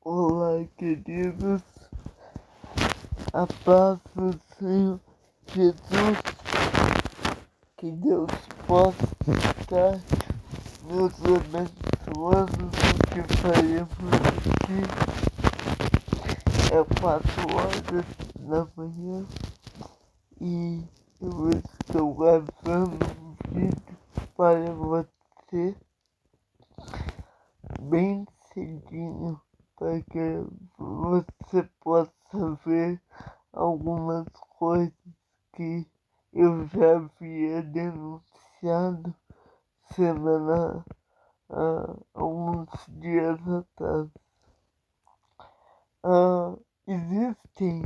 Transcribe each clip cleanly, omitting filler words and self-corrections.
Olá, queridos, a paz do Senhor Jesus, que Deus possa estar nos abençoando no que faremos aqui. É 4 horas da manhã e eu estou gravando um vídeo para você bem cedinho, para que você possa ver algumas coisas que eu já havia denunciado alguns dias atrás. Existe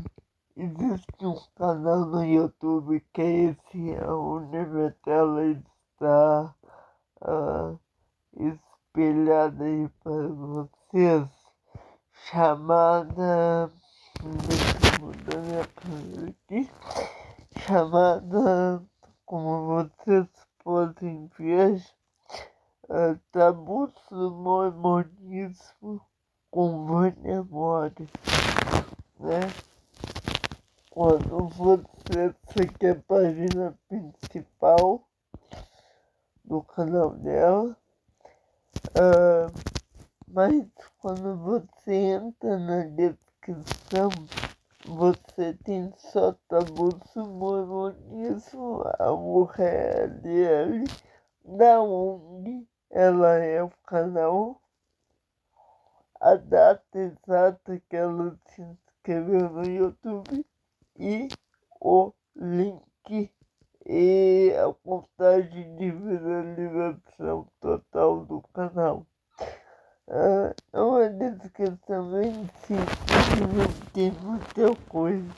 um canal no YouTube que é esse onde minha tela está espelhada aí para vocês, chamada, deixa eu mudar minha câmera aqui, chamada, como vocês podem ver, Tabus do Mormonismo com Vânia Mori, né? Quando você segue a página principal do canal dela, mas quando você entra na descrição, você tem só Tabus do Mormonismo, a URL da onde ela é o canal, a data exata que ela se inscreveu no YouTube e o link e a contagem de visualização total do canal. É uma descrição bem simples, não tem muita coisa.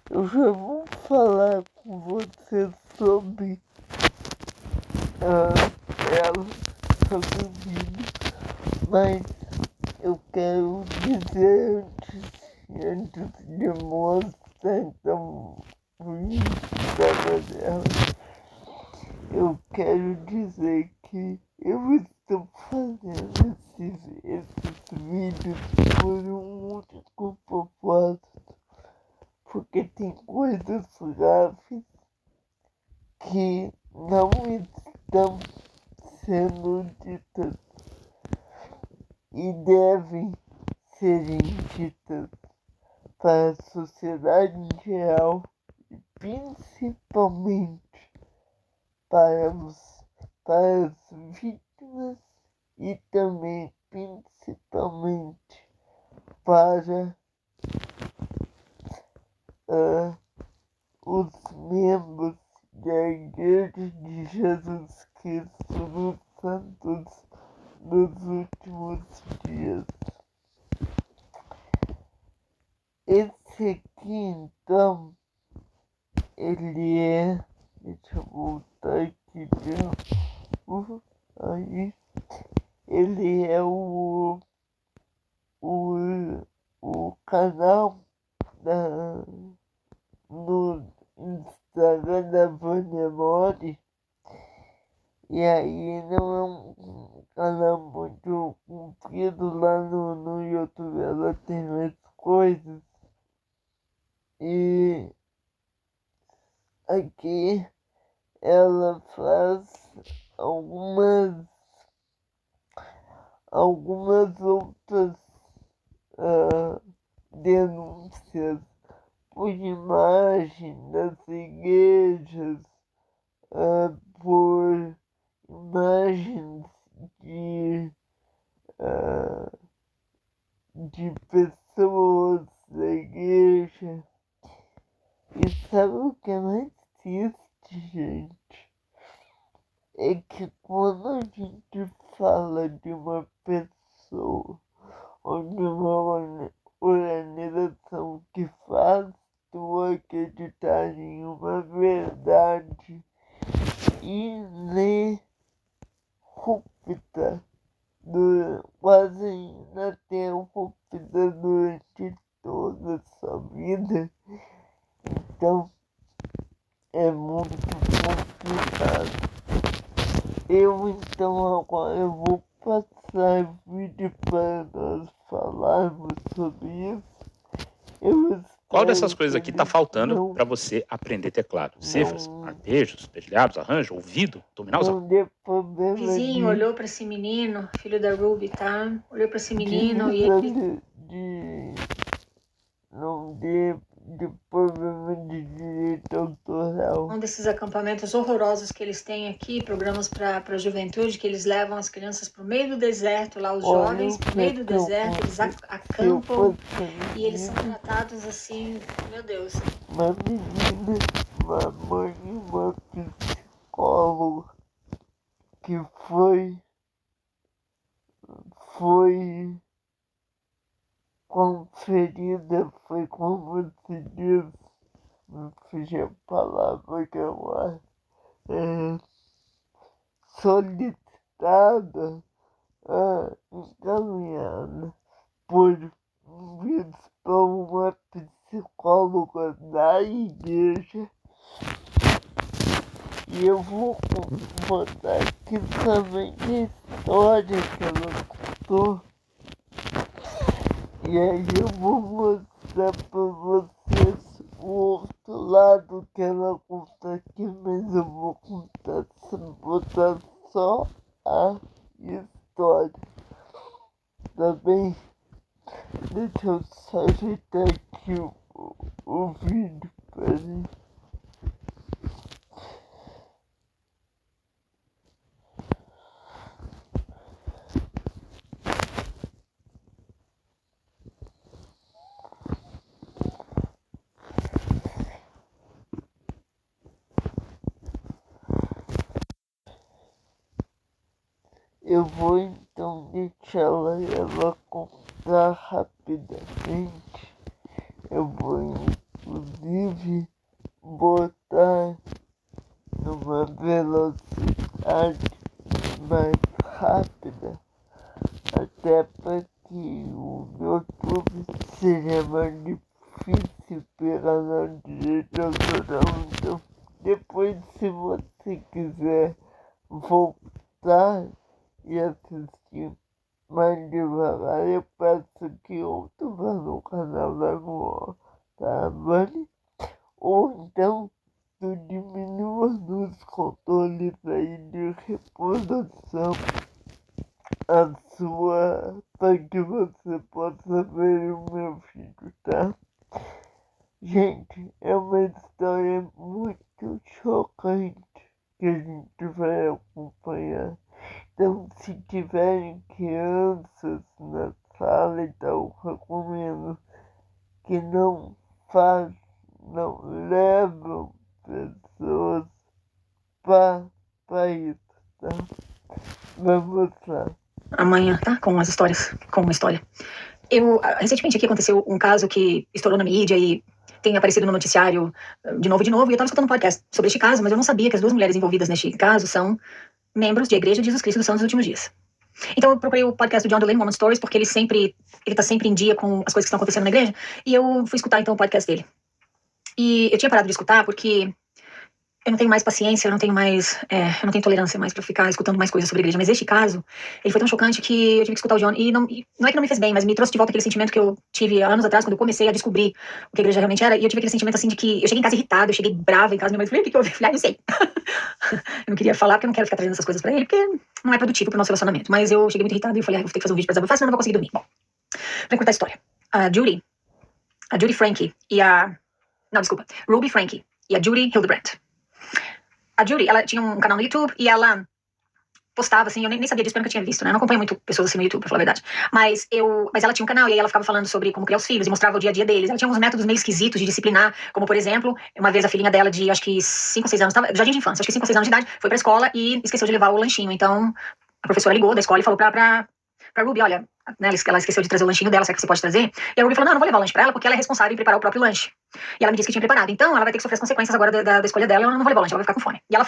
Eu já vou falar com você sobre ela, sobre o vídeo, mas eu quero dizer antes de mostrar então o Instagram dela, eu quero dizer que eu estou fazendo esses vídeos por um único propósito, porque tem coisas graves que não estão sendo ditas e devem ser ditas para a sociedade em geral e principalmente para as vítimas e também principalmente para os membros da Igreja de Jesus Cristo dos Santos dos últimos dias. Esse aqui, então, ele é... Deixa eu voltar aqui de novo. Aí, ele é o canal no Instagram da Vânia Mori. E aí não é um canal muito comprido lá no YouTube, ela tem mais coisas. E aqui ela faz algumas outras denúncias por imagem das igrejas, por imagens de pessoas da igreja. E sabe o que é mais triste, gente? É que quando a gente fala de uma pessoa ou de uma organização que faz tu acreditar em uma verdade inerrupta, quase ininterrupta durante toda a sua vida, então é muito complicado. Então agora eu vou passar o vídeo para para nós falarmos sobre isso. Qual dessas coisas aqui está faltando para você aprender teclado? Cifras, arpejos, dedilhados, arranjo, ouvido, dominar os... O vizinho olhou para esse menino, filho da Ruby, tá? Olhou para esse menino e ele... Não dê problema de direito autoral. Um desses acampamentos horrorosos que eles têm aqui, programas para a juventude, que eles levam as crianças para o meio do deserto, lá os jovens, para o meio do deserto, eles acampam e eles são tratados assim, meu Deus. Uma menina, uma mãe e uma psicóloga que foi conferida, foi como se diz, me fugiu a palavra que eu acho, solicitada, encaminhada por uma psicóloga da igreja. E eu vou botar aqui também a história que ela contou. E aí eu vou mostrar para vocês o outro lado que ela conta aqui, mas eu vou botar só a história. Tá bem? Deixa eu só ajeitar aqui o vídeo, peraí. Eu vou então deixar ela contar rapidamente. Eu vou inclusive botar numa velocidade mais rápida, até para que o YouTube seja mais difícil pegar na direita autoral. Então, depois, se você quiser voltar e assistir mais devagar, eu peço que ou tu vá no canal da Guatavani, ou então tu diminua nos controles aí de reprodução a sua, para que você possa ver o meu vídeo, tá? Gente, é uma história muito chocante que a gente vai acompanhar. Então, se tiverem crianças na sala e tal, recomendo que não levam pessoas para isso, tá? Vamos lá. Amanhã, tá? Com as histórias, com uma história. Recentemente aqui aconteceu um caso que estourou na mídia e tem aparecido no noticiário de novo, e eu estava escutando um podcast sobre este caso, mas eu não sabia que as duas mulheres envolvidas neste caso são membros de Igreja de Jesus Cristo dos Santos dos Últimos Dias. Então eu procurei o podcast do John Delaney, Woman Stories, porque ele tá sempre em dia com as coisas que estão acontecendo na igreja, e eu fui escutar então o podcast dele. E eu tinha parado de escutar porque eu não tenho mais paciência, eu não tenho tolerância mais pra ficar escutando mais coisas sobre a igreja. Mas este caso, ele foi tão chocante que eu tive que escutar o John. E não é que não me fez bem, mas me trouxe de volta aquele sentimento que eu tive anos atrás, quando eu comecei a descobrir o que a igreja realmente era. E eu tive aquele sentimento assim de que eu cheguei em casa irritada, eu cheguei brava em casa, minha mãe falou: o que eu ouvi? Eu falei: não sei. Eu não queria falar porque eu não quero ficar trazendo essas coisas pra ele, porque não é produtivo pro nosso relacionamento. Mas eu cheguei muito irritada e eu falei: eu vou ter que fazer um vídeo pra desabafar, senão eu não vou conseguir dormir. Bom, pra encurtar a história. A Judy Frankie e Ruby Frankie e a Judy Hildebrandt. A Judy, ela tinha um canal no YouTube e ela postava, assim, eu nem sabia disso, porque eu nunca tinha visto, né? Eu não acompanho muito pessoas assim no YouTube, pra falar a verdade. Mas ela tinha um canal e aí ela ficava falando sobre como criar os filhos e mostrava o dia a dia deles. Ela tinha uns métodos meio esquisitos de disciplinar, como, por exemplo, uma vez a filhinha dela de, acho que 5 ou 6 anos, jardim de infância, acho que 5 ou 6 anos de idade, foi pra escola e esqueceu de levar o lanchinho. Então, a professora ligou da escola e falou pra Ruby: olha, né, ela esqueceu de trazer o lanchinho dela, será que você pode trazer? E a Ruby falou: não, eu não vou levar o lanche pra ela, porque ela é responsável em preparar o próprio lanche. E ela me disse que tinha preparado. Então, ela vai ter que sofrer as consequências agora da escolha dela. Eu não vou levar o lanche, ela vai ficar com fome. E ela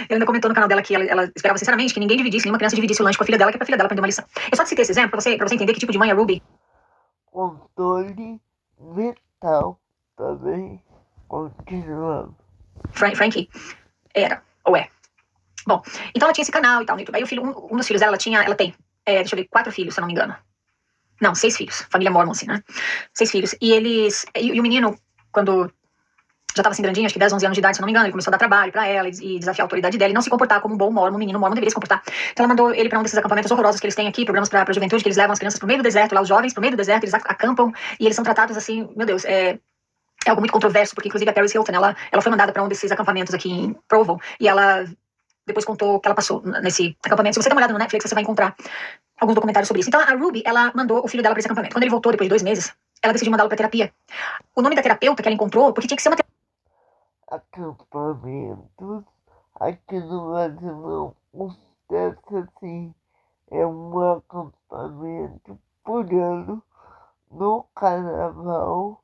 ainda comentou no canal dela que ela esperava sinceramente que ninguém dividisse, nenhuma criança dividisse o lanche com a filha dela, que é pra filha dela aprender uma lição. Eu só te citei esse exemplo pra você entender que tipo de mãe é a Ruby. Controle mental, tá bem? Continuando. Frankie era, ou é. Bom, então ela tinha esse canal e tal no YouTube. Aí um dos filhos dela, ela tem, deixa eu ver, 4 filhos, se eu não me engano. Não, 6 filhos. Família Mormon, assim, né? 6 filhos. E o menino, quando já estava assim grandinho, acho que 10, 11 anos de idade, se não me engano, ele começou a dar trabalho pra ela e desafiar a autoridade dela e não se comportar como um bom mormon, um menino mormon deveria se comportar. Então ela mandou ele pra um desses acampamentos horrorosos que eles têm aqui, programas pra juventude, que eles levam as crianças pro meio do deserto, lá os jovens pro meio do deserto, eles acampam e eles são tratados assim, meu Deus, é algo muito controverso, porque inclusive a Paris Hilton, ela foi mandada pra um desses acampamentos aqui em Provo e ela depois contou o que ela passou nesse acampamento. Se você der uma olhada no Netflix, você vai encontrar alguns documentários sobre isso. Então a Ruby, ela mandou o filho dela pra esse acampamento. Quando ele voltou depois de 2 meses, ela decidiu mandá-lo pra terapia. O nome da terapeuta que ela encontrou, porque tinha que ser uma acampamentos aqui no Brasil não acontece assim. É um acampamento por ano no carnaval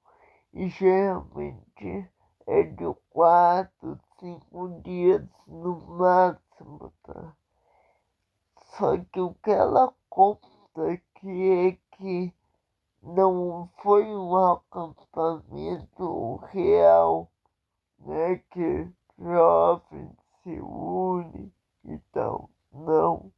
e geralmente é de 4, 5 dias no máximo, tá? Só que o que ela conta aqui é que não foi um acampamento real, né? Que jovens se unem e tal. Não,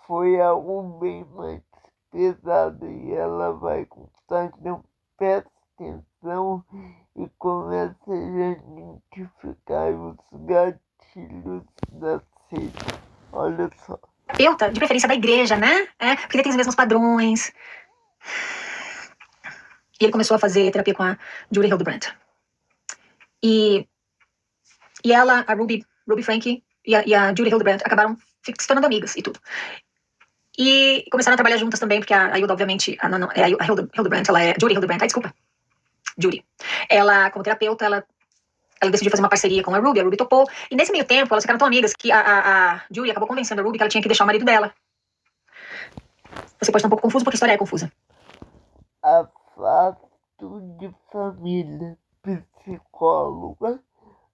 foi algo bem mais pesado e ela vai contar. Então presta atenção e começa a identificar os gatilhos da seita. Olha só. terapeuta, de preferência da igreja, né? Porque ele tem os mesmos padrões. E ele começou a fazer terapia com a Julie Hildebrandt. E ela, a Ruby Frank e a Julie Hildebrandt acabaram se tornando amigas e tudo. E começaram a trabalhar juntas também, porque a Hilda, obviamente, a Hildebrandt, ela é Julie Hildebrandt, desculpa. Julie. Ela, como terapeuta, ela decidiu fazer uma parceria com a Ruby topou. E nesse meio tempo, elas ficaram tão amigas que a Julie acabou convencendo a Ruby que ela tinha que deixar o marido dela. Você pode estar um pouco confuso porque a história é confusa. Afasto de família, psicóloga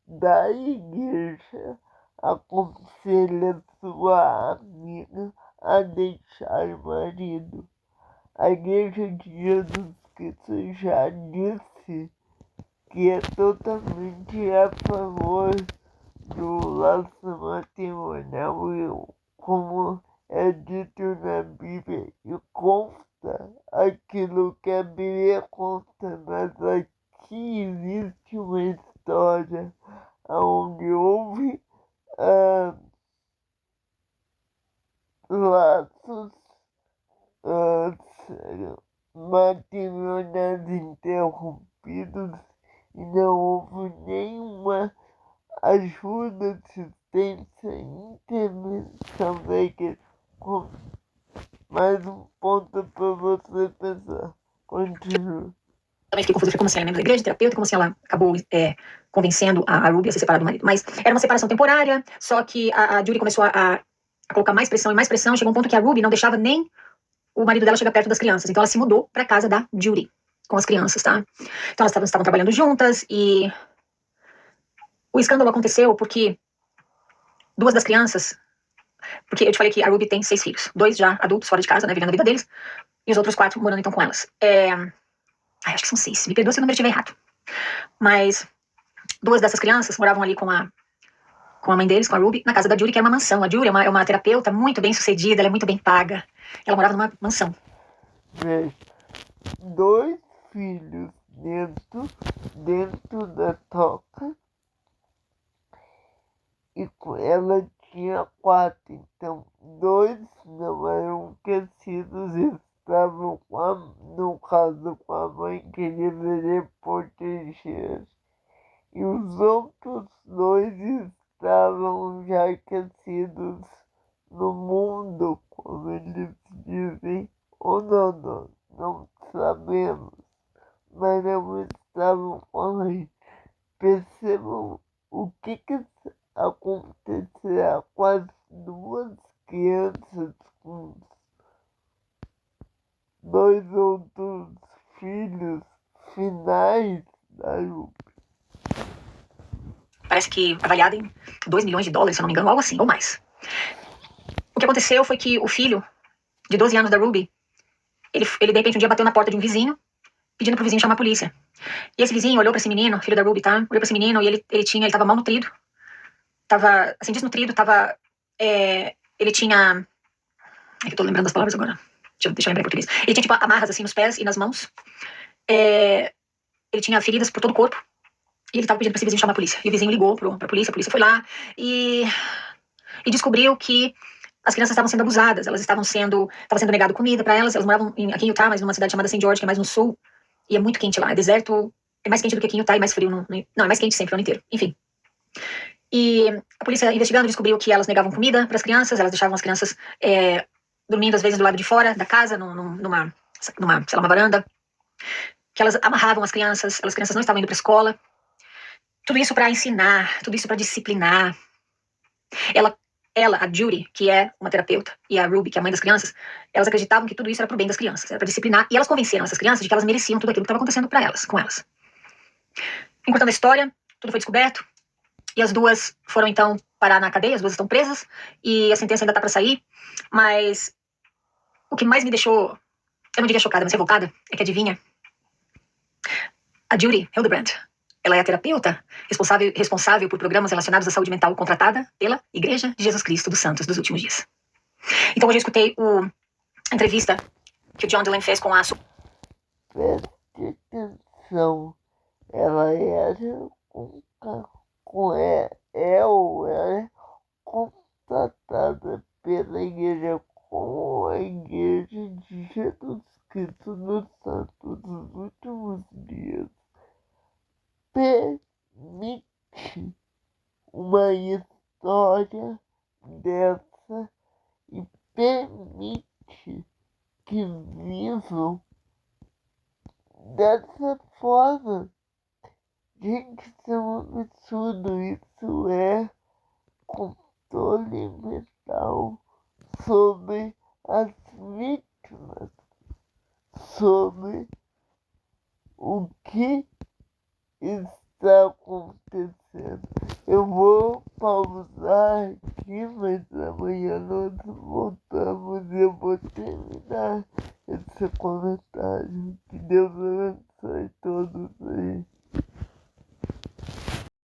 da igreja aconselha sua amiga a deixar o marido. A Igreja de Jesus Cristo já disse que é totalmente a favor do laço matrimonial, como é dito na Bíblia, e consta aquilo que a Bíblia consta, mas aqui existe uma história onde houve laços matrimoniais interrompidos e não houve nenhuma ajuda, assistência, intervenção da igreja. Mais um ponto para você pensar. Continua. Também fiquei confusa, como assim ela é membro da igreja, terapeuta, como assim ela acabou convencendo a Ruby a se separar do marido. Mas era uma separação temporária, só que a Julie começou a colocar mais pressão, chegou um ponto que a Ruby não deixava nem o marido dela chegar perto das crianças. Então ela se mudou pra casa da Julie com as crianças, tá? Então elas estavam trabalhando juntas e o escândalo aconteceu porque 2 das crianças, porque eu te falei que a Ruby tem 6 filhos, 2 já adultos fora de casa, né, vivendo a vida deles, e os outros 4 morando então com elas. Acho que são 6, me perdoa se o número estiver errado. Mas 2 dessas crianças moravam ali com a mãe deles, com a Ruby, na casa da Julie, que é uma mansão. A Julie é uma terapeuta muito bem sucedida, ela é muito bem paga. Ela morava numa mansão. 2 filhos dentro da toca e ela tinha 4, então 2 não eram crescidos, estavam no caso com a mãe que deveria proteger, e os outros 2 estavam já crescidos no mundo, como eles dizem, ou não sabemos, mas não estavam com a mãe. Percebam o que acontecerá com as 2 crianças, com 2 outros filhos finais da Ruby. Parece que avaliada em $2 milhões, se eu não me engano, algo assim, ou mais. O que aconteceu foi que o filho de 12 anos da Ruby, ele de repente um dia bateu na porta de um vizinho, pedindo pro vizinho chamar a polícia. E esse vizinho olhou pra esse menino, filho da Ruby, tá? Olhou pra esse menino e ele tava malnutrido. Tava, assim, desnutrido, ele tinha... É que eu tô lembrando das palavras agora. Deixa eu lembrar em português. Ele tinha, tipo, amarras, assim, nos pés e nas mãos. Ele tinha feridas por todo o corpo. E ele tava pedindo pra esse vizinho chamar a polícia. E o vizinho ligou pra polícia, a polícia foi lá e descobriu que as crianças estavam sendo abusadas, estava sendo negado comida para elas moravam aqui em Utah, mas numa cidade chamada St. George, que é mais no sul, e é muito quente lá, é deserto, é mais quente do que aqui em Utah e mais frio, não, é mais quente sempre, o ano inteiro, enfim. E a polícia investigando descobriu que elas negavam comida para as crianças, elas deixavam as crianças dormindo às vezes do lado de fora da casa, numa sei lá, uma varanda, que elas amarravam as crianças não estavam indo para a escola, tudo isso para ensinar, tudo isso para disciplinar. Ela, a Judy, que é uma terapeuta, e a Ruby, que é a mãe das crianças, elas acreditavam que tudo isso era pro bem das crianças, era para disciplinar, e elas convenceram essas crianças de que elas mereciam tudo aquilo que estava acontecendo para elas, com elas. Encurtando a história, tudo foi descoberto, e as duas foram então parar na cadeia, as duas estão presas, e a sentença ainda tá para sair, mas o que mais me deixou, eu não diria chocada, mas revoltada, é que adivinha? A Judy Hildebrandt, ela é a terapeuta responsável por programas relacionados à saúde mental contratada pela Igreja de Jesus Cristo dos Santos dos Últimos Dias. Então hoje eu escutei a entrevista que o John Delaney fez com a... Preste atenção, ela era ela é contratada pela igreja como a Igreja de Jesus Cristo dos Santos dos Últimos Dias. Permite uma história dessa e permite que vivam dessa forma. Gente, isso é um absurdo, isso é controle mental sobre as vítimas, sobre o que está acontecendo. Eu vou pausar aqui, mas amanhã nós voltamos e eu vou terminar esse comentário. Que Deus abençoe todos aí.